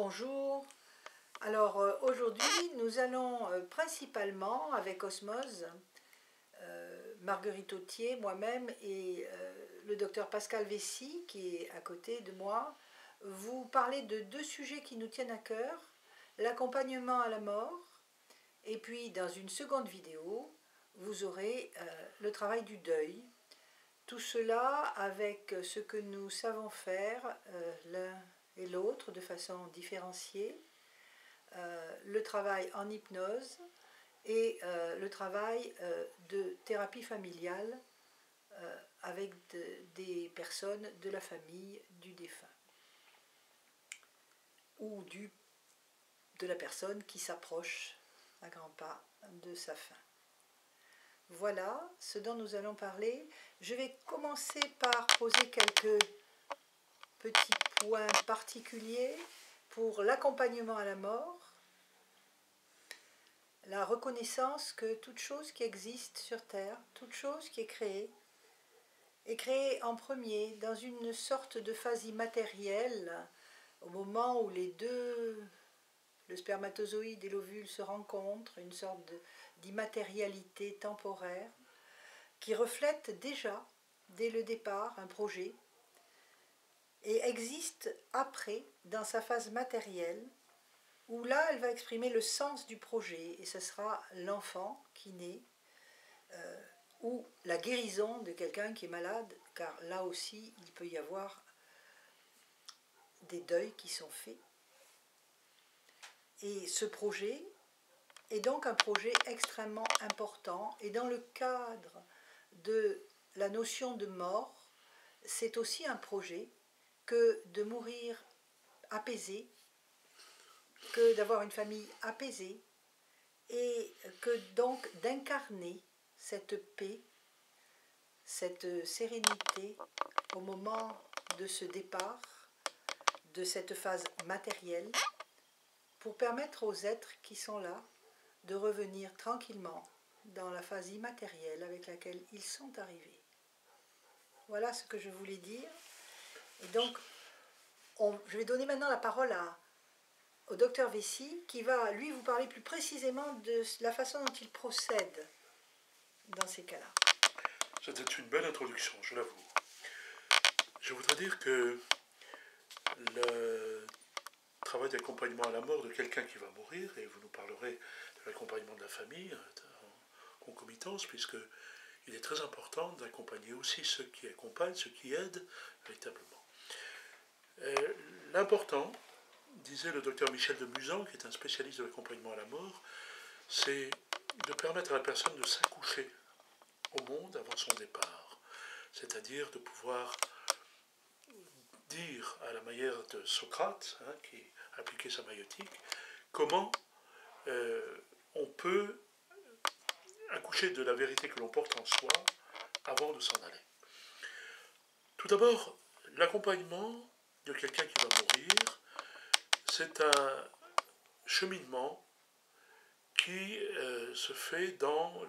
bonjour. Alors aujourd'hui, nous allons principalement avec Osmose, Marguerite Autier, moi-même et le docteur Pascal Vessy, qui est à côté de moi, vous parler de deux sujets qui nous tiennent à cœur, l'accompagnement à la mort, et puis dans une seconde vidéo, vous aurez le travail du deuil. Tout cela avec ce que nous savons faire l'un et l'autre de façon différenciée, le travail en hypnose et le travail de thérapie familiale avec des personnes de la famille du défunt ou de la personne qui s'approche à grands pas de sa fin. Voilà ce dont nous allons parler. Je vais commencer par poser quelques petits points particuliers pour l'accompagnement à la mort, la reconnaissance que toute chose qui existe sur Terre, toute chose qui est créée en premier dans une sorte de phase immatérielle, au moment où les deux, le spermatozoïde et l'ovule se rencontrent, une sorte d'immatérialité temporaire qui reflète déjà, dès le départ, un projet et existe après, dans sa phase matérielle, où là, elle va exprimer le sens du projet, et ce sera l'enfant qui naît, ou la guérison de quelqu'un qui est malade, car là aussi, il peut y avoir des deuils qui sont faits. Et ce projet est donc un projet extrêmement important, et dans le cadre de la notion de mort, c'est aussi un projet que de mourir apaisé, que d'avoir une famille apaisée, et que donc d'incarner cette paix, cette sérénité au moment de ce départ, de cette phase matérielle, pour permettre aux êtres qui sont là de revenir tranquillement dans la phase immatérielle avec laquelle ils sont arrivés. Voilà ce que je voulais dire. Et donc, je vais donner maintenant la parole au docteur Vessy, qui va, lui, vous parler plus précisément de la façon dont il procède dans ces cas-là. C'était une belle introduction, je l'avoue. Je voudrais dire que le travail d'accompagnement à la mort de quelqu'un qui va mourir, et vous nous parlerez de l'accompagnement de la famille en concomitance, puisqu'il est très important d'accompagner aussi ceux qui accompagnent, ceux qui aident véritablement. L'important, disait le docteur Michel de Musan, qui est un spécialiste de l'accompagnement à la mort, c'est de permettre à la personne de s'accoucher au monde avant son départ. C'est-à-dire de pouvoir dire à la manière de Socrate, qui appliquait sa maïotique, comment on peut accoucher de la vérité que l'on porte en soi avant de s'en aller. Tout d'abord, l'accompagnement de quelqu'un qui va mourir, c'est un cheminement qui se fait dans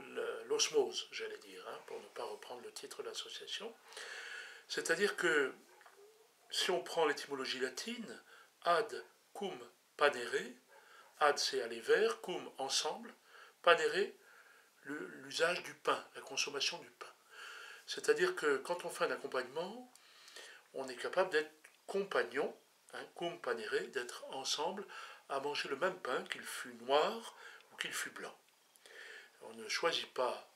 l'osmose, j'allais dire, pour ne pas reprendre le titre de l'association. C'est-à-dire que si on prend l'étymologie latine, ad cum panere, ad c'est aller vers, cum ensemble, panere l'usage du pain, la consommation du pain. C'est-à-dire que quand on fait un accompagnement, on est capable d'être compagnon, cum panere, d'être ensemble à manger le même pain, qu'il fût noir ou qu'il fût blanc. On ne choisit pas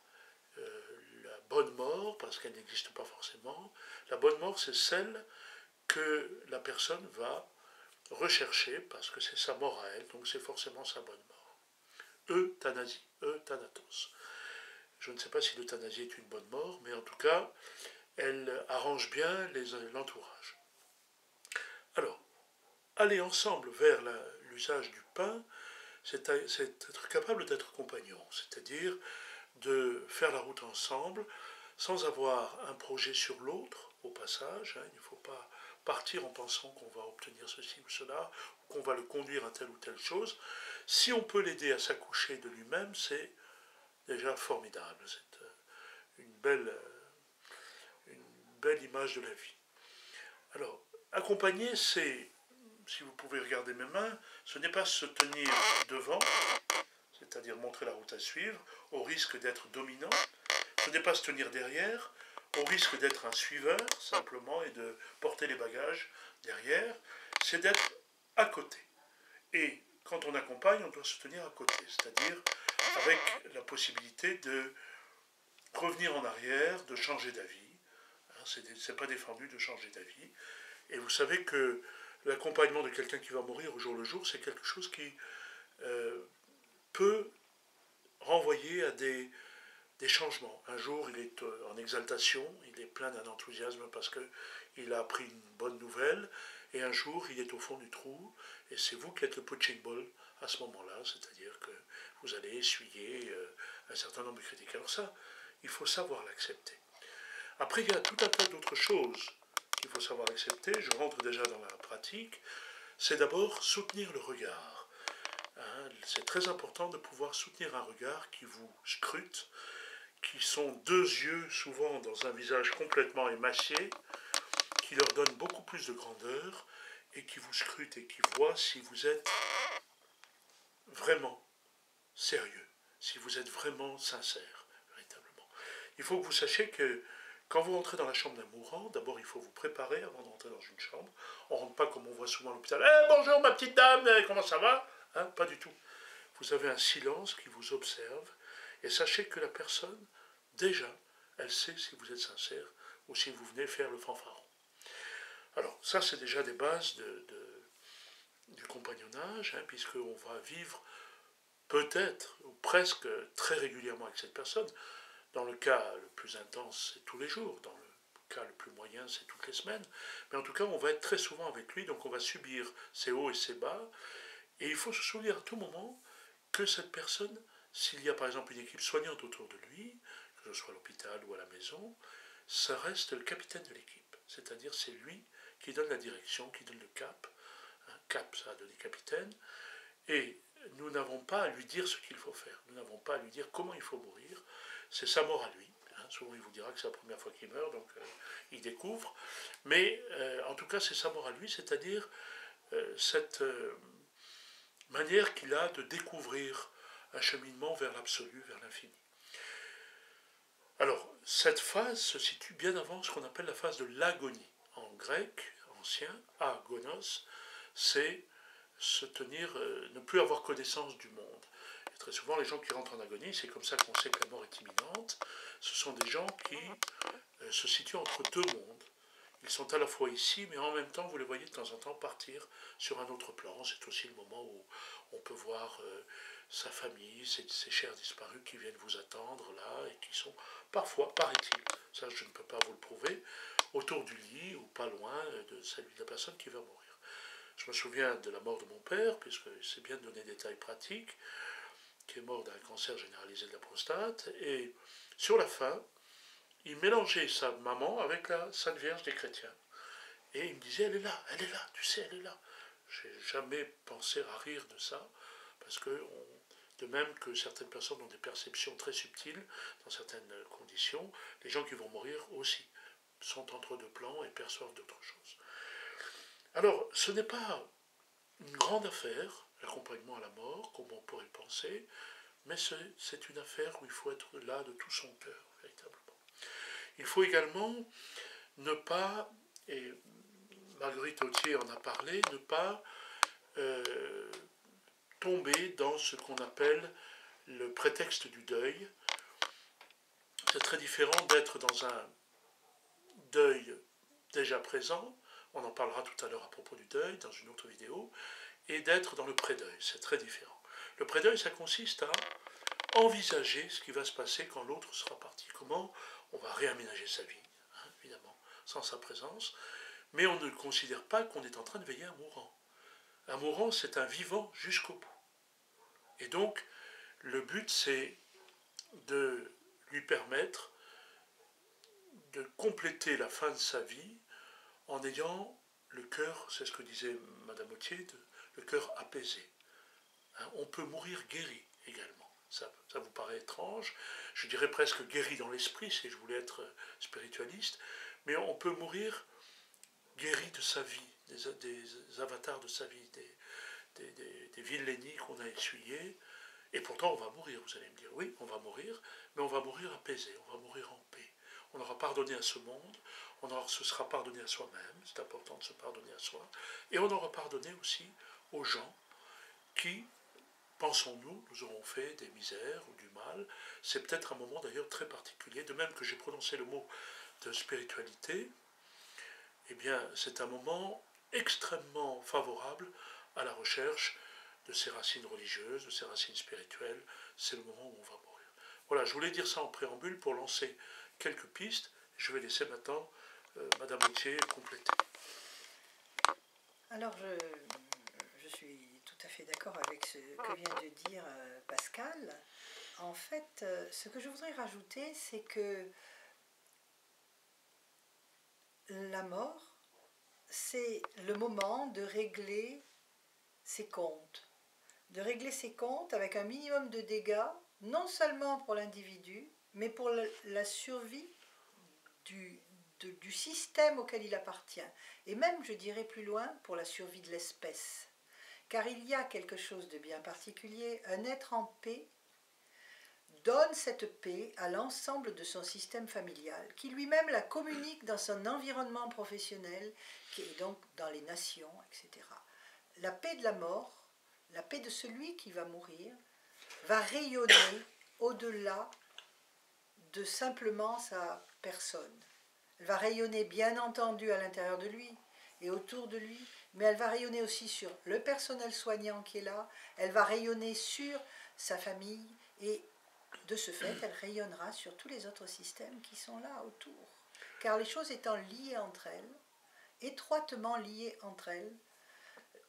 la bonne mort, parce qu'elle n'existe pas forcément. La bonne mort, c'est celle que la personne va rechercher, parce que c'est sa mort à elle, donc c'est forcément sa bonne mort. Euthanasie, euthanatos. Je ne sais pas si l'euthanasie est une bonne mort, mais en tout cas, elle arrange bien l'entourage. Alors, aller ensemble vers l'usage du pain, c'est être capable d'être compagnon, c'est-à-dire de faire la route ensemble, sans avoir un projet sur l'autre, au passage. Il ne faut pas partir en pensant qu'on va obtenir ceci ou cela, ou qu'on va le conduire à telle ou telle chose. Si on peut l'aider à s'accoucher de lui-même, c'est déjà formidable. C'est une belle image de la vie. Alors, accompagner, c'est si vous pouvez regarder mes mains, ce n'est pas se tenir devant, c'est-à-dire montrer la route à suivre, au risque d'être dominant. Ce n'est pas se tenir derrière, au risque d'être un suiveur, simplement, et de porter les bagages derrière. C'est d'être à côté. Et quand on accompagne, on doit se tenir à côté, c'est-à-dire avec la possibilité de revenir en arrière, de changer d'avis. Ce n'est pas défendu de changer d'avis. Et vous savez que l'accompagnement de quelqu'un qui va mourir au jour le jour, c'est quelque chose qui peut renvoyer à des changements. Un jour, il est en exaltation, il est plein d'un enthousiasme parce qu'il a appris une bonne nouvelle, et un jour, il est au fond du trou, et c'est vous qui êtes le punching ball à ce moment-là, c'est-à-dire que vous allez essuyer un certain nombre de critiques. Alors ça, il faut savoir l'accepter. Après, il y a tout un tas d'autres choses qu'il faut savoir accepter. Je rentre déjà dans la pratique. C'est d'abord soutenir le regard. C'est très important de pouvoir soutenir un regard qui vous scrute, qui sont deux yeux souvent dans un visage complètement émacié, qui leur donne beaucoup plus de grandeur et qui vous scrute et qui voit si vous êtes vraiment sérieux, si vous êtes vraiment sincère, véritablement. Il faut que vous sachiez que quand vous rentrez dans la chambre d'un mourant, d'abord il faut vous préparer avant de rentrer dans une chambre. On ne rentre pas comme on voit souvent à l'hôpital. « Bonjour ma petite dame, comment ça va ?» Pas du tout. Vous avez un silence qui vous observe, et sachez que la personne, déjà, elle sait si vous êtes sincère ou si vous venez faire le fanfaron. Alors, ça c'est déjà des bases du compagnonnage, puisqu'on va vivre peut-être ou presque très régulièrement avec cette personne. Dans le cas le plus intense, c'est tous les jours. Dans le cas le plus moyen, c'est toutes les semaines. Mais en tout cas, on va être très souvent avec lui, donc on va subir ses hauts et ses bas. Et il faut se souvenir à tout moment que cette personne, s'il y a par exemple une équipe soignante autour de lui, que ce soit à l'hôpital ou à la maison, ça reste le capitaine de l'équipe. C'est-à-dire c'est lui qui donne la direction, qui donne le cap. Un cap, ça a donné capitaine. Et nous n'avons pas à lui dire ce qu'il faut faire. Nous n'avons pas à lui dire comment il faut mourir. C'est sa mort à lui. Souvent, il vous dira que c'est la première fois qu'il meurt, donc il découvre. Mais en tout cas, c'est sa mort à lui, c'est-à-dire cette manière qu'il a de découvrir un cheminement vers l'absolu, vers l'infini. Alors, cette phase se situe bien avant ce qu'on appelle la phase de l'agonie. En grec ancien, agonos, c'est se tenir, ne plus avoir connaissance du monde. Et très souvent, les gens qui rentrent en agonie, c'est comme ça qu'on sait que la mort est imminente, ce sont des gens qui se situent entre deux mondes. Ils sont à la fois ici, mais en même temps, vous les voyez de temps en temps partir sur un autre plan. C'est aussi le moment où on peut voir sa famille, ses chers disparus qui viennent vous attendre là, et qui sont parfois, paraît-il, ça je ne peux pas vous le prouver, autour du lit ou pas loin de celui de la personne qui va mourir. Je me souviens de la mort de mon père, puisque c'est bien de donner des détails pratiques, qui est mort d'un cancer généralisé de la prostate, et sur la fin, il mélangeait sa maman avec la Sainte Vierge des chrétiens. Et il me disait, elle est là, tu sais, elle est là. J'ai jamais pensé à rire de ça, parce que de même que certaines personnes ont des perceptions très subtiles, dans certaines conditions, les gens qui vont mourir aussi sont entre deux plans et perçoivent d'autres choses. Alors, ce n'est pas une grande affaire, l'accompagnement à la mort, comme on pourrait le penser, mais c'est une affaire où il faut être là de tout son cœur, véritablement. Il faut également ne pas, et Marguerite Autier en a parlé, ne pas tomber dans ce qu'on appelle le prétexte du deuil. C'est très différent d'être dans un deuil déjà présent, on en parlera tout à l'heure à propos du deuil, dans une autre vidéo, et d'être dans le pré-deuil, c'est très différent. Le pré-deuil, ça consiste à envisager ce qui va se passer quand l'autre sera parti. Comment on va réaménager sa vie, évidemment, sans sa présence, mais on ne considère pas qu'on est en train de veiller un mourant. Un mourant, c'est un vivant jusqu'au bout. Et donc, le but, c'est de lui permettre de compléter la fin de sa vie en ayant le cœur, c'est ce que disait Madame Autier, le cœur apaisé. On peut mourir guéri également. Ça vous paraît étrange, je dirais presque guéri dans l'esprit, si je voulais être spiritualiste, mais on peut mourir guéri de sa vie, des avatars de sa vie, des vilainies qu'on a essuyées, et pourtant on va mourir, vous allez me dire, oui, on va mourir, mais on va mourir apaisé, on va mourir en paix. On aura pardonné à ce monde, se sera pardonné à soi-même, c'est important de se pardonner à soi, et on aura pardonné aussi aux gens qui, pensons-nous, nous auront fait des misères ou du mal. C'est peut-être un moment d'ailleurs très particulier, de même que j'ai prononcé le mot de spiritualité, eh bien c'est un moment extrêmement favorable à la recherche de ses racines religieuses, de ses racines spirituelles. C'est le moment où on va mourir. Voilà, je voulais dire ça en préambule pour lancer quelques pistes. Je vais laisser maintenant Madame Autier compléter. Alors, je suis tout à fait d'accord avec ce que vient de dire Pascal. En fait, ce que je voudrais rajouter, c'est que la mort, c'est le moment de régler ses comptes. De régler ses comptes avec un minimum de dégâts, non seulement pour l'individu, mais pour la survie du système auquel il appartient. Et même, je dirais plus loin, pour la survie de l'espèce. Car il y a quelque chose de bien particulier, un être en paix donne cette paix à l'ensemble de son système familial, qui lui-même la communique dans son environnement professionnel, qui est donc dans les nations, etc. La paix de la mort, la paix de celui qui va mourir, va rayonner au-delà de simplement sa personne. Elle va rayonner bien entendu à l'intérieur de lui et autour de lui, mais elle va rayonner aussi sur le personnel soignant qui est là, elle va rayonner sur sa famille et de ce fait, elle rayonnera sur tous les autres systèmes qui sont là autour. Car les choses étant liées entre elles, étroitement liées entre elles,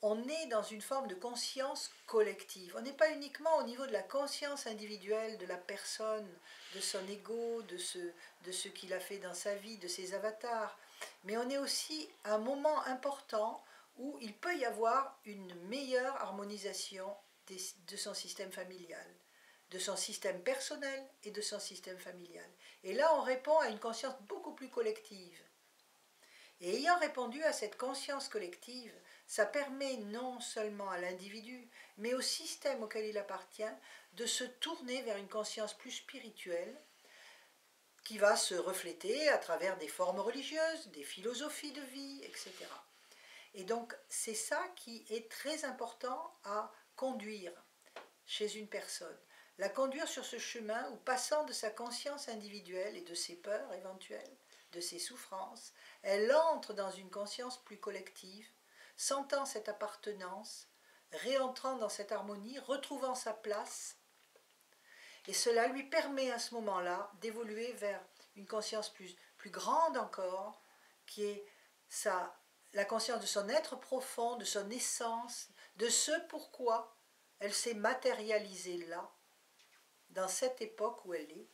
on est dans une forme de conscience collective. On n'est pas uniquement au niveau de la conscience individuelle de la personne, de son ego, de ce qu'il a fait dans sa vie, de ses avatars, mais on est aussi à un moment important où il peut y avoir une meilleure harmonisation de son système familial, de son système personnel et de son système familial. Et là, on répond à une conscience beaucoup plus collective. Et ayant répondu à cette conscience collective, ça permet non seulement à l'individu, mais au système auquel il appartient, de se tourner vers une conscience plus spirituelle, qui va se refléter à travers des formes religieuses, des philosophies de vie, etc. Et donc, c'est ça qui est très important à conduire chez une personne. La conduire sur ce chemin où, passant de sa conscience individuelle et de ses peurs éventuelles, de ses souffrances, elle entre dans une conscience plus collective, sentant cette appartenance, réentrant dans cette harmonie, retrouvant sa place. Et cela lui permet à ce moment-là d'évoluer vers une conscience plus grande encore, qui est la conscience de son être profond, de son essence, de ce pourquoi elle s'est matérialisée là, dans cette époque où elle est,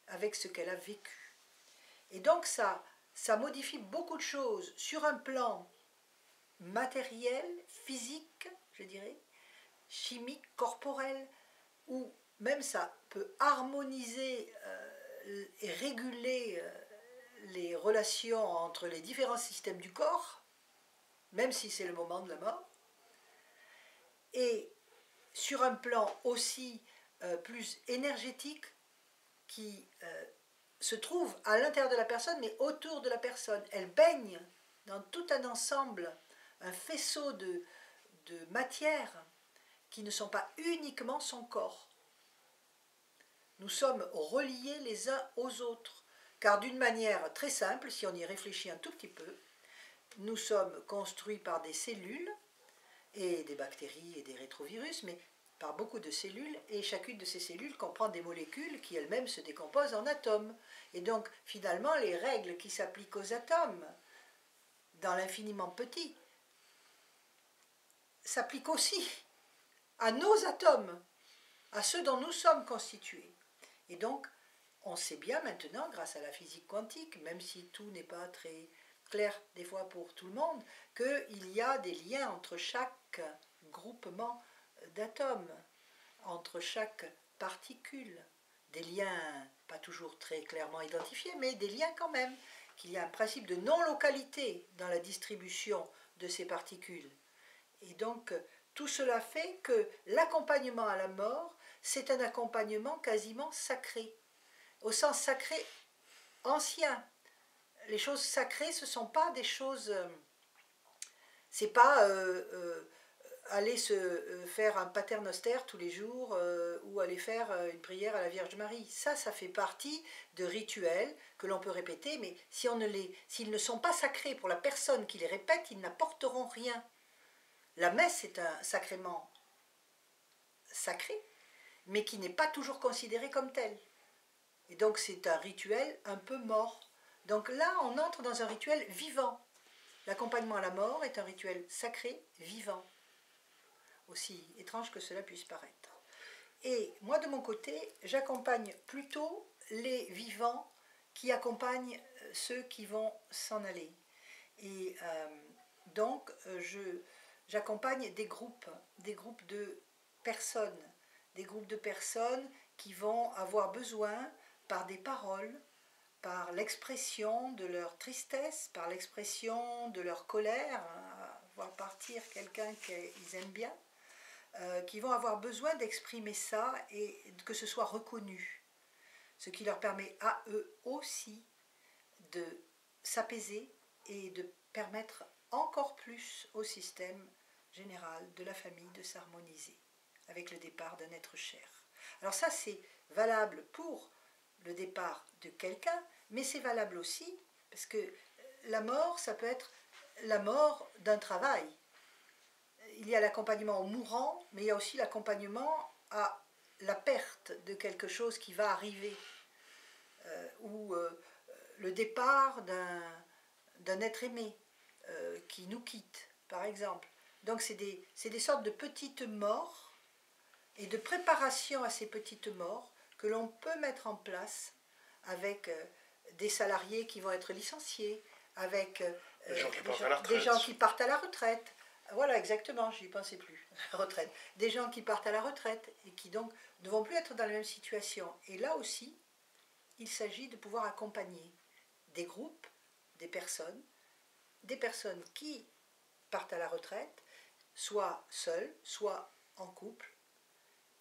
avec ce qu'elle a vécu. Et donc ça modifie beaucoup de choses sur un plan matériel, physique, je dirais, chimique, corporel, ou même ça peut harmoniser et réguler les relations entre les différents systèmes du corps, même si c'est le moment de la mort. Et sur un plan aussi plus énergétique qui se trouve à l'intérieur de la personne, mais autour de la personne. Elle baigne dans tout un ensemble, un faisceau de matières qui ne sont pas uniquement son corps. Nous sommes reliés les uns aux autres, car d'une manière très simple, si on y réfléchit un tout petit peu, nous sommes construits par des cellules, et des bactéries et des rétrovirus, mais par beaucoup de cellules, et chacune de ces cellules comprend des molécules qui elles-mêmes se décomposent en atomes. Et donc, finalement, les règles qui s'appliquent aux atomes, dans l'infiniment petit, s'appliquent aussi à nos atomes, à ceux dont nous sommes constitués. Et donc, on sait bien maintenant, grâce à la physique quantique, même si tout n'est pas très clair des fois pour tout le monde, qu'il y a des liens entre chaque groupement d'atomes, entre chaque particule, des liens pas toujours très clairement identifiés, mais des liens quand même, qu'il y a un principe de non-localité dans la distribution de ces particules. Et donc, tout cela fait que l'accompagnement à la mort, c'est un accompagnement quasiment sacré, au sens sacré ancien. Les choses sacrées, ce ne sont pas des choses... c'est pas aller se faire un paternoster tous les jours ou aller faire une prière à la Vierge Marie. Ça fait partie de rituels que l'on peut répéter, mais si s'ils ne sont pas sacrés pour la personne qui les répète, ils n'apporteront rien. La messe est un sacrement sacré, mais qui n'est pas toujours considéré comme tel. Et donc c'est un rituel un peu mort. Donc là, on entre dans un rituel vivant. L'accompagnement à la mort est un rituel sacré, vivant. Aussi étrange que cela puisse paraître. Et moi, de mon côté, j'accompagne plutôt les vivants qui accompagnent ceux qui vont s'en aller. Et donc, j'accompagne des groupes de personnes, qui vont avoir besoin, par des paroles, par l'expression de leur tristesse, par l'expression de leur colère, voir partir quelqu'un qu'ils aiment bien, qui vont avoir besoin d'exprimer ça et que ce soit reconnu. Ce qui leur permet à eux aussi de s'apaiser et de permettre encore plus au système général de la famille de s'harmoniser avec le départ d'un être cher. Alors ça, c'est valable pour le départ de quelqu'un, mais c'est valable aussi parce que la mort, ça peut être la mort d'un travail. Il y a l'accompagnement au mourant, mais il y a aussi l'accompagnement à la perte de quelque chose qui va arriver, ou le départ d'un être aimé qui nous quitte, par exemple. Donc c'est des sortes de petites morts et de préparation à ces petites morts que l'on peut mettre en place avec des salariés qui vont être licenciés, avec des gens qui partent à la retraite. Voilà, exactement, je n'y pensais plus, retraite. Des gens qui partent à la retraite et qui donc ne vont plus être dans la même situation. Et là aussi, il s'agit de pouvoir accompagner des groupes, des personnes qui partent à la retraite, soit seules, soit en couple,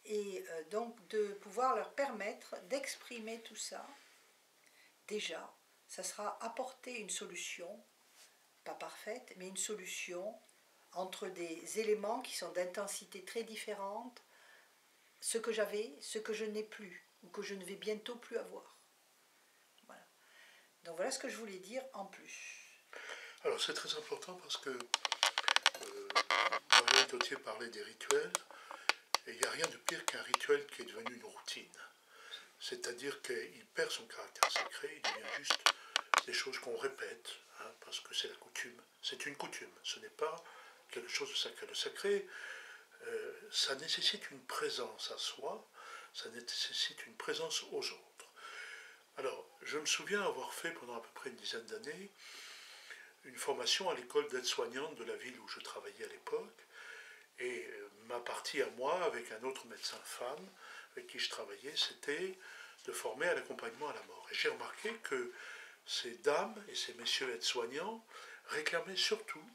et donc de pouvoir leur permettre d'exprimer tout ça. Déjà, ça sera apporter une solution, pas parfaite, mais une solution entre des éléments qui sont d'intensité très différente, ce que j'avais, ce que je n'ai plus, ou que je ne vais bientôt plus avoir. Voilà. Donc voilà ce que je voulais dire en plus. Alors c'est très important parce que Marguerite Authier parlait des rituels, et il n'y a rien de pire qu'un rituel qui est devenu une routine. C'est-à-dire qu'il perd son caractère sacré, il devient juste des choses qu'on répète, parce que c'est la coutume. C'est une coutume, ce n'est pas quelque chose de sacré. Le sacré, ça nécessite une présence à soi, ça nécessite une présence aux autres. Alors, je me souviens avoir fait pendant à peu près une dizaine d'années une formation à l'école d'aide-soignante de la ville où je travaillais à l'époque, et ma partie à moi, avec un autre médecin femme avec qui je travaillais, c'était de former à l'accompagnement à la mort. Et j'ai remarqué que ces dames et ces messieurs aides-soignants réclamaient surtout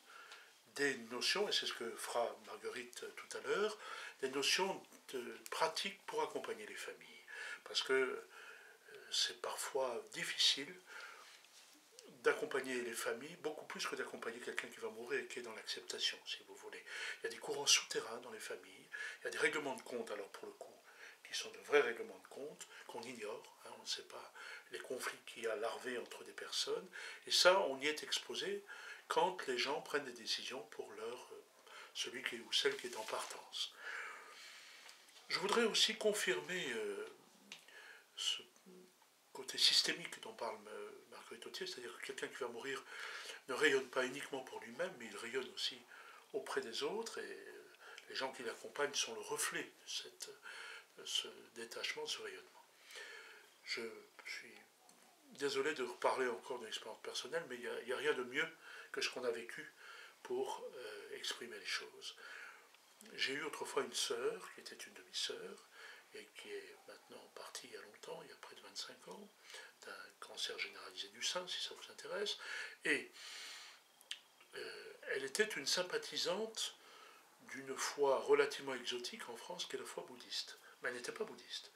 des notions, et c'est ce que fera Marguerite tout à l'heure, des notions de pratique pour accompagner les familles. Parce que c'est parfois difficile d'accompagner les familles, beaucoup plus que d'accompagner quelqu'un qui va mourir et qui est dans l'acceptation, si vous voulez. Il y a des courants souterrains dans les familles, il y a des règlements de compte, alors pour le coup, qui sont de vrais règlements de compte, qu'on ignore, on ne sait pas les conflits qu'il y a larvés entre des personnes, et ça, on y est exposé quand les gens prennent des décisions pour celui ou celle qui est en partance. Je voudrais aussi confirmer ce côté systémique dont parle Marguerite Authier, c'est-à-dire que quelqu'un qui va mourir ne rayonne pas uniquement pour lui-même, mais il rayonne aussi auprès des autres, et les gens qui l'accompagnent sont le reflet de ce détachement, de ce rayonnement. Je suis désolé de reparler encore d'une expérience personnelle, mais il n'y a rien de mieux que ce qu'on a vécu pour exprimer les choses. J'ai eu autrefois une sœur, qui était une demi-sœur, et qui est maintenant partie il y a longtemps, il y a près de 25 ans, d'un cancer généralisé du sein, si ça vous intéresse, et elle était une sympathisante d'une foi relativement exotique en France, qui est la foi bouddhiste. Mais elle n'était pas bouddhiste.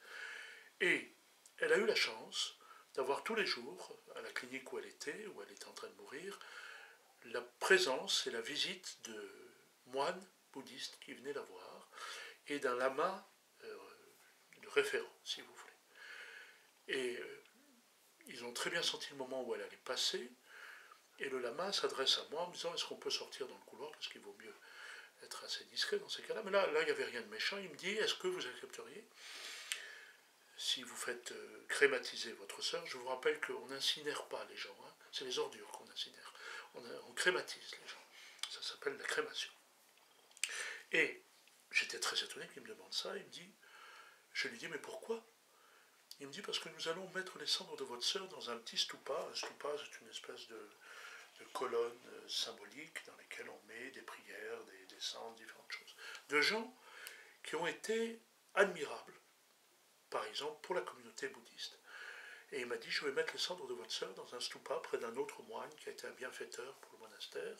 Et elle a eu la chance d'avoir tous les jours, à la clinique où elle était en train de mourir, la présence et la visite de moines bouddhistes qui venaient la voir, et d'un lama de référent, si vous voulez. Et ils ont très bien senti le moment où elle allait passer, et le lama s'adresse à moi en me disant, est-ce qu'on peut sortir dans le couloir, parce qu'il vaut mieux être assez discret dans ces cas-là. Mais là, il n'y avait rien de méchant. Il me dit, est-ce que vous accepteriez, si vous faites crématiser votre sœur, je vous rappelle qu'on n'incinère pas les gens, hein, c'est les ordures qu'on incinère. On crématise les gens. Ça s'appelle la crémation. Et j'étais très étonné qu'il me demande ça. Il me dit, je lui dis, mais pourquoi? Il me dit, parce que nous allons mettre les cendres de votre sœur dans un petit stupa. Un stupa, c'est une espèce de colonnes symboliques dans lesquelles on met des prières, des cendres, différentes choses. De gens qui ont été admirables, par exemple, pour la communauté bouddhiste. Et il m'a dit, je vais mettre les cendres de votre sœur dans un stupa près d'un autre moine qui a été un bienfaiteur pour le monastère.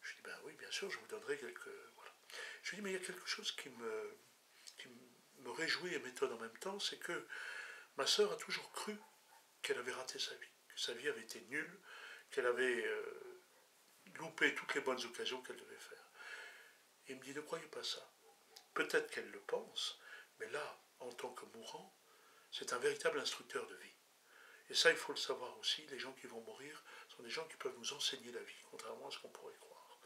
Je lui dis, ben oui, bien sûr, je vous donnerai quelques... Voilà. Je lui dis, mais il y a quelque chose qui me réjouit et m'étonne en même temps, c'est que ma sœur a toujours cru qu'elle avait raté sa vie, que sa vie avait été nulle, qu'elle avait loupé toutes les bonnes occasions qu'elle devait faire. Et il me dit, ne croyez pas ça. Peut-être qu'elle le pense, mais là, en tant que mourant, c'est un véritable instructeur de vie. Et ça, il faut le savoir aussi, les gens qui vont mourir sont des gens qui peuvent nous enseigner la vie, contrairement à ce qu'on pourrait croire.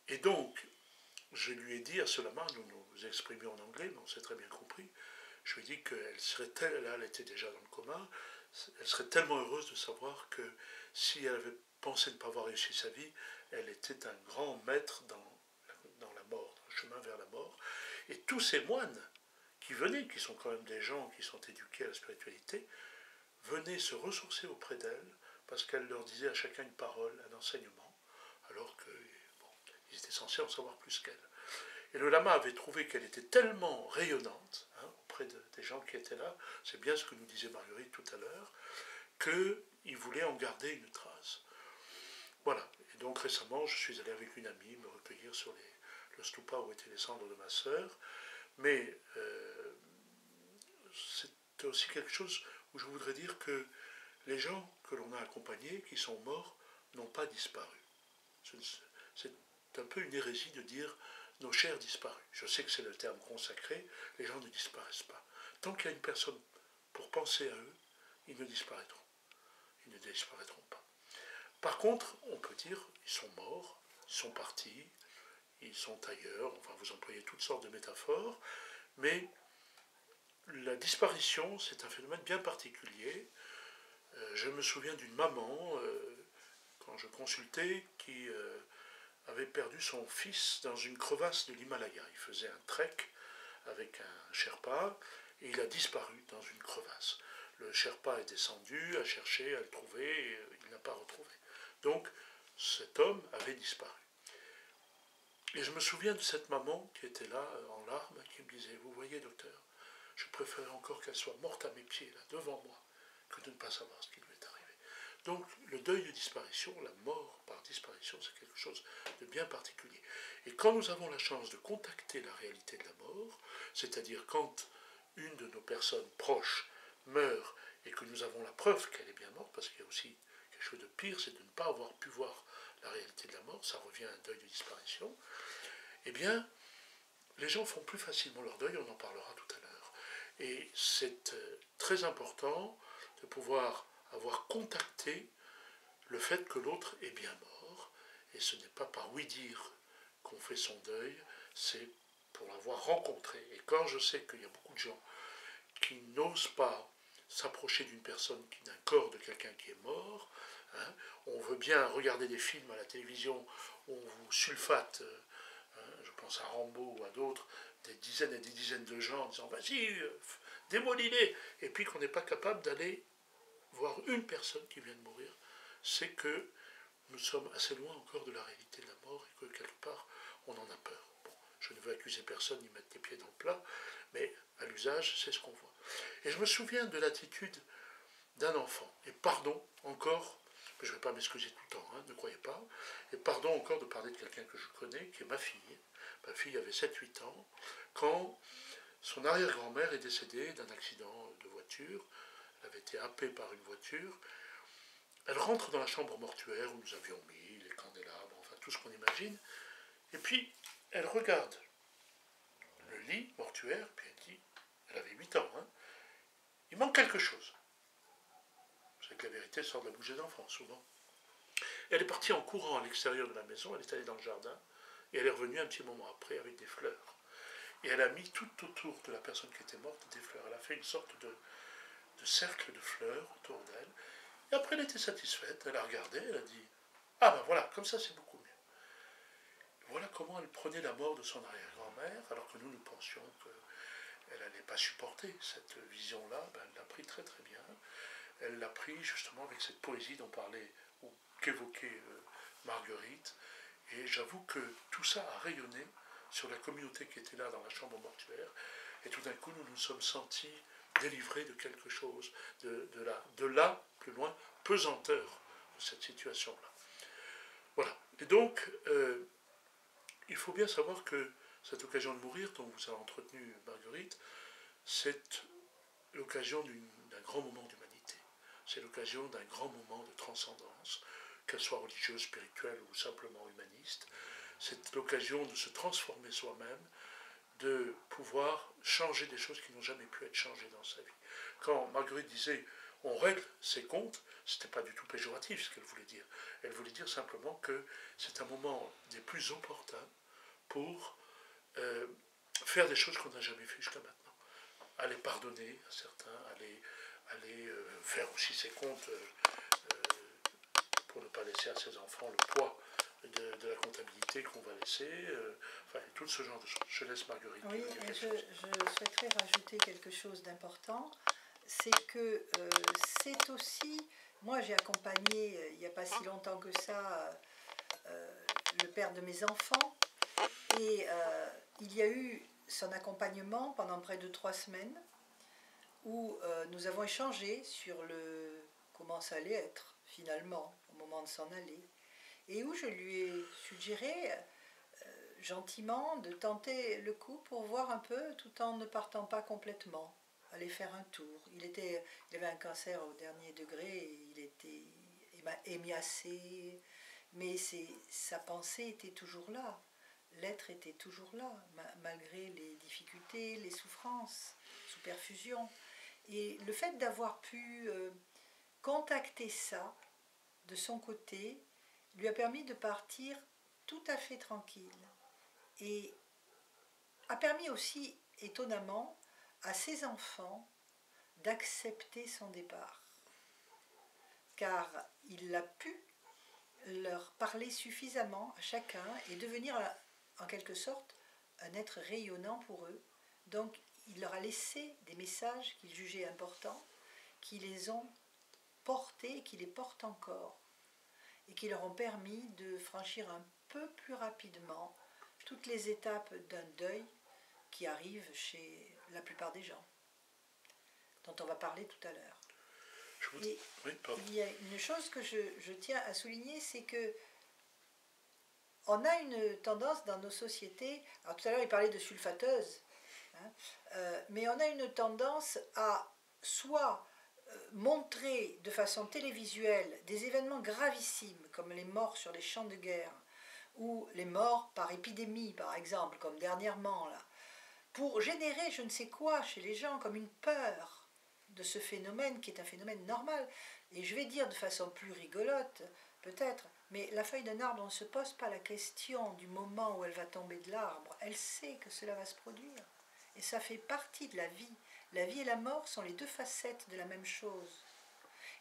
Et donc, je lui ai dit à ce lama, nous nous exprimions en anglais, mais on s'est très bien compris, je lui ai dit qu'elle serait là, elle était déjà dans le coma, elle serait tellement heureuse de savoir que si elle avait pensé ne pas avoir réussi sa vie, elle était un grand maître dans la mort, dans le chemin vers la mort. Et tous ces moines qui venaient, qui sont quand même des gens qui sont éduqués à la spiritualité, venaient se ressourcer auprès d'elle parce qu'elle leur disait à chacun une parole, un enseignement, alors qu'ils étaient censés en savoir plus qu'elle. Et le lama avait trouvé qu'elle était tellement rayonnante auprès des gens qui étaient là, c'est bien ce que nous disait Marguerite tout à l'heure, qu'il voulait en garder une trace. Voilà. Et donc récemment, je suis allé avec une amie me recueillir sur le stupa où étaient les cendres de ma sœur. Mais c'est aussi quelque chose où je voudrais dire que les gens que l'on a accompagnés, qui sont morts, n'ont pas disparu. C'est un peu une hérésie de dire nos chers disparus. Je sais que c'est le terme consacré, les gens ne disparaissent pas. Tant qu'il y a une personne pour penser à eux, ils ne disparaîtront. Ils ne disparaîtront pas. Par contre, on peut dire, ils sont morts, ils sont partis, ils sont ailleurs, enfin vous employez toutes sortes de métaphores, mais la disparition, c'est un phénomène bien particulier. Je me souviens d'une maman, quand je consultais, qui avait perdu son fils dans une crevasse de l'Himalaya. Il faisait un trek avec un Sherpa, et il a disparu dans une crevasse. Le Sherpa est descendu, a cherché à le trouver, et il n'a pas retrouvé. Donc, cet homme avait disparu. Et je me souviens de cette maman qui était là, en larmes, qui me disait, vous voyez, docteur, je préférerais encore qu'elle soit morte à mes pieds, là, devant moi, que de ne pas savoir ce qui lui est arrivé. Donc, le deuil de disparition, la mort par disparition, c'est quelque chose de bien particulier. Et quand nous avons la chance de contacter la réalité de la mort, c'est-à-dire quand une de nos personnes proches meurt et que nous avons la preuve qu'elle est bien morte, parce qu'il y a aussi quelque chose de pire, c'est de ne pas avoir pu voir la réalité de la mort, ça revient à un deuil de disparition, eh bien, les gens font plus facilement leur deuil, on en parlera tout à l'heure. Et c'est très important de pouvoir avoir contacté le fait que l'autre est bien mort, et ce n'est pas par oui-dire qu'on fait son deuil, c'est pour l'avoir rencontré. Et quand je sais qu'il y a beaucoup de gens qui n'osent pas s'approcher d'une personne, d'un corps de quelqu'un qui est mort, on veut bien regarder des films à la télévision où on vous sulfate, je pense à Rambo ou à d'autres, des dizaines et des dizaines de gens en disant vas-y, démolis-les, et puis qu'on n'est pas capable d'aller voir une personne qui vient de mourir, c'est que nous sommes assez loin encore de la réalité de la mort et que quelque part on en a peur. Bon, je ne veux accuser personne ni mettre les pieds dans le plat, mais à l'usage, c'est ce qu'on voit. Et je me souviens de l'attitude d'un enfant, et pardon encore Mais je ne vais pas m'excuser tout le temps, hein, ne croyez pas. Et pardon encore de parler de quelqu'un que je connais, qui est ma fille. Ma fille avait 7-8 ans, quand son arrière-grand-mère est décédée d'un accident de voiture. Elle avait été happée par une voiture. Elle rentre dans la chambre mortuaire où nous avions mis les candélabres, enfin tout ce qu'on imagine. Et puis, elle regarde le lit mortuaire, puis elle dit, elle avait 8 ans, hein, il manque quelque chose. C'est que la vérité sort de la bouche des enfants, souvent. Elle est partie en courant à l'extérieur de la maison, elle est allée dans le jardin, et elle est revenue un petit moment après avec des fleurs. Et elle a mis tout autour de la personne qui était morte des fleurs. Elle a fait une sorte de cercle de fleurs autour d'elle. Et après, elle était satisfaite, elle a regardé, elle a dit « Ah ben voilà, comme ça c'est beaucoup mieux ». Voilà comment elle prenait la mort de son arrière-grand-mère, alors que nous pensions qu'elle n'allait pas supporter cette vision-là. Ben, elle l'a pris très très bien. Elle l'a pris justement avec cette poésie dont parlait, ou qu'évoquait Marguerite. Et j'avoue que tout ça a rayonné sur la communauté qui était là dans la chambre mortuaire. Et tout d'un coup, nous nous sommes sentis délivrés de quelque chose, de la, plus loin, pesanteur de cette situation-là. Voilà. Et donc, il faut bien savoir que cette occasion de mourir, dont vous avez entretenu Marguerite, c'est l'occasion d'un grand moment d'humanité. C'est l'occasion d'un grand moment de transcendance, qu'elle soit religieuse, spirituelle ou simplement humaniste. C'est l'occasion de se transformer soi-même, de pouvoir changer des choses qui n'ont jamais pu être changées dans sa vie. Quand Marguerite disait « on règle ses comptes », ce n'était pas du tout péjoratif ce qu'elle voulait dire. Elle voulait dire simplement que c'est un moment des plus opportuns pour faire des choses qu'on n'a jamais fait jusqu'à maintenant. Aller pardonner à certains, aller faire aussi ses comptes pour ne pas laisser à ses enfants le poids de la comptabilité qu'on va laisser, enfin tout ce genre de choses. Je laisse Marguerite. Oui, mais je souhaiterais rajouter quelque chose d'important, c'est que c'est aussi, moi j'ai accompagné il n'y a pas si longtemps que ça le père de mes enfants, et il y a eu son accompagnement pendant près de 3 semaines, où nous avons échangé sur comment ça allait être finalement au moment de s'en aller, et où je lui ai suggéré gentiment de tenter le coup pour voir un peu, tout en ne partant pas complètement, aller faire un tour. Il avait un cancer au dernier degré, et il était émiassé, mais sa pensée était toujours là, l'être était toujours là, malgré les difficultés, les souffrances, sous perfusion. Et le fait d'avoir pu contacter ça de son côté lui a permis de partir tout à fait tranquille, et a permis aussi, étonnamment, à ses enfants d'accepter son départ, car il a pu leur parler suffisamment à chacun et devenir en quelque sorte un être rayonnant pour eux. Donc il leur a laissé des messages qu'il jugeait importants, qui les ont portés, qui les portent encore, et qui leur ont permis de franchir un peu plus rapidement toutes les étapes d'un deuil qui arrive chez la plupart des gens, dont on va parler tout à l'heure. Et il y a une chose que je tiens à souligner, c'est que on a une tendance dans nos sociétés, alors tout à l'heure il parlait de sulfateuse, hein, mais on a une tendance à soit montrer de façon télévisuelle des événements gravissimes comme les morts sur les champs de guerre, ou les morts par épidémie par exemple, comme dernièrement là, pour générer je ne sais quoi chez les gens, comme une peur de ce phénomène qui est un phénomène normal. Et je vais dire de façon plus rigolote peut-être, mais la feuille d'un arbre, on ne se pose pas la question du moment où elle va tomber de l'arbre, elle sait que cela va se produire, et ça fait partie de la vie. La vie et la mort sont les deux facettes de la même chose.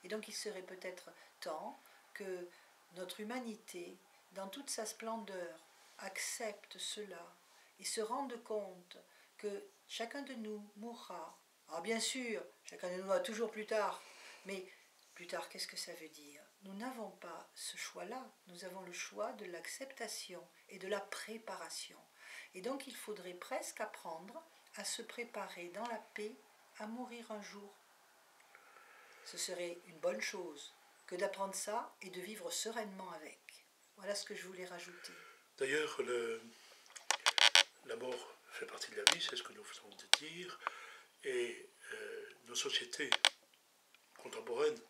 Et donc il serait peut-être temps que notre humanité, dans toute sa splendeur, accepte cela et se rende compte que chacun de nous mourra. Alors bien sûr, chacun de nous mourra toujours plus tard, mais plus tard, qu'est-ce que ça veut dire? Nous n'avons pas ce choix-là, nous avons le choix de l'acceptation et de la préparation. Et donc il faudrait presque apprendre à se préparer dans la paix à mourir un jour. Ce serait une bonne chose que que d'apprendre ça et de vivre sereinement avec. Voilà ce que je voulais rajouter. D'ailleurs, la mort fait partie de la vie, c'est ce que nous venons de dire, et nos sociétés contemporaines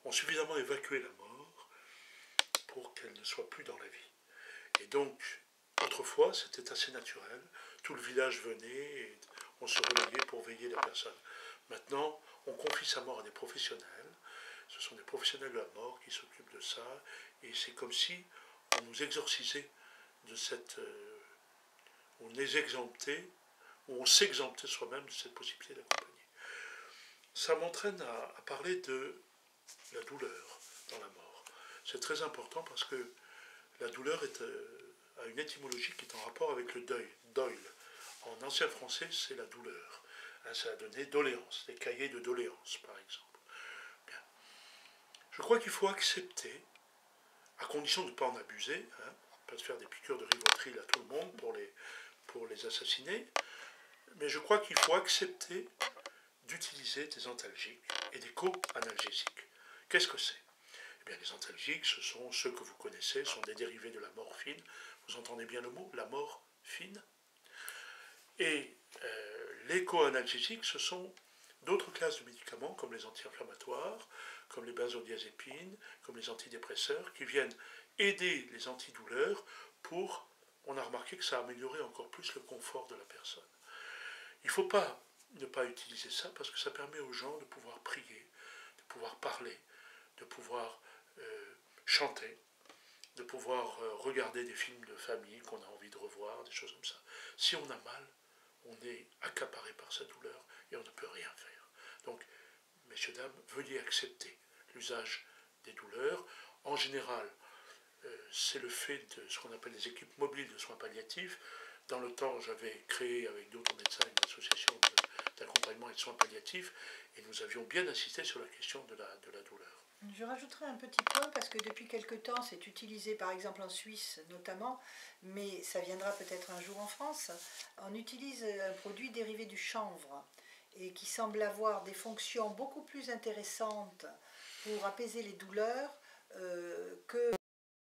ont suffisamment évacué la mort pour qu'elle ne soit plus dans la vie. Et donc, autrefois, c'était assez naturel, tout le village venait et on se relayait pour veiller la personne. Maintenant, on confie sa mort à des professionnels, ce sont des professionnels de la mort qui s'occupent de ça, et c'est comme si on nous exorcisait de cette... on les exemptait, ou on s'exemptait soi-même de cette possibilité d'accompagner. Ça m'entraîne à parler de la douleur dans la mort. C'est très important parce que la douleur a une étymologie qui est en rapport avec le deuil, deuil. En ancien français, c'est la douleur. Ça a donné doléances, des cahiers de doléances, par exemple. Bien. Je crois qu'il faut accepter, à condition de ne pas en abuser, pas de faire des piqûres de Rivotril à tout le monde pour les assassiner, mais je crois qu'il faut accepter d'utiliser des antalgiques et des co-analgésiques. Qu'est-ce que c'est? Eh bien, les antalgiques, ce sont ceux que vous connaissez, sont des dérivés de la morphine. Vous entendez bien le mot, la morphine. Et les co-analgésiques, ce sont d'autres classes de médicaments, comme les anti-inflammatoires, comme les benzodiazépines, comme les antidépresseurs, qui viennent aider les antidouleurs pour, on a remarqué que ça a amélioré encore plus le confort de la personne. Il ne faut pas ne pas utiliser ça parce que ça permet aux gens de pouvoir prier, de pouvoir parler, de pouvoir chanter, de pouvoir regarder des films de famille qu'on a envie de revoir, des choses comme ça. Si on a mal, on est accaparé par sa douleur et on ne peut rien faire. Donc, messieurs, dames, veuillez accepter l'usage des douleurs. En général, c'est le fait de ce qu'on appelle les équipes mobiles de soins palliatifs. Dans le temps, j'avais créé avec d'autres médecins une association d'accompagnement et de soins palliatifs et nous avions bien insisté sur la question de la douleur. Je rajouterai un petit point parce que depuis quelque temps c'est utilisé par exemple en Suisse notamment, mais ça viendra peut-être un jour en France. On utilise un produit dérivé du chanvre et qui semble avoir des fonctions beaucoup plus intéressantes pour apaiser les douleurs que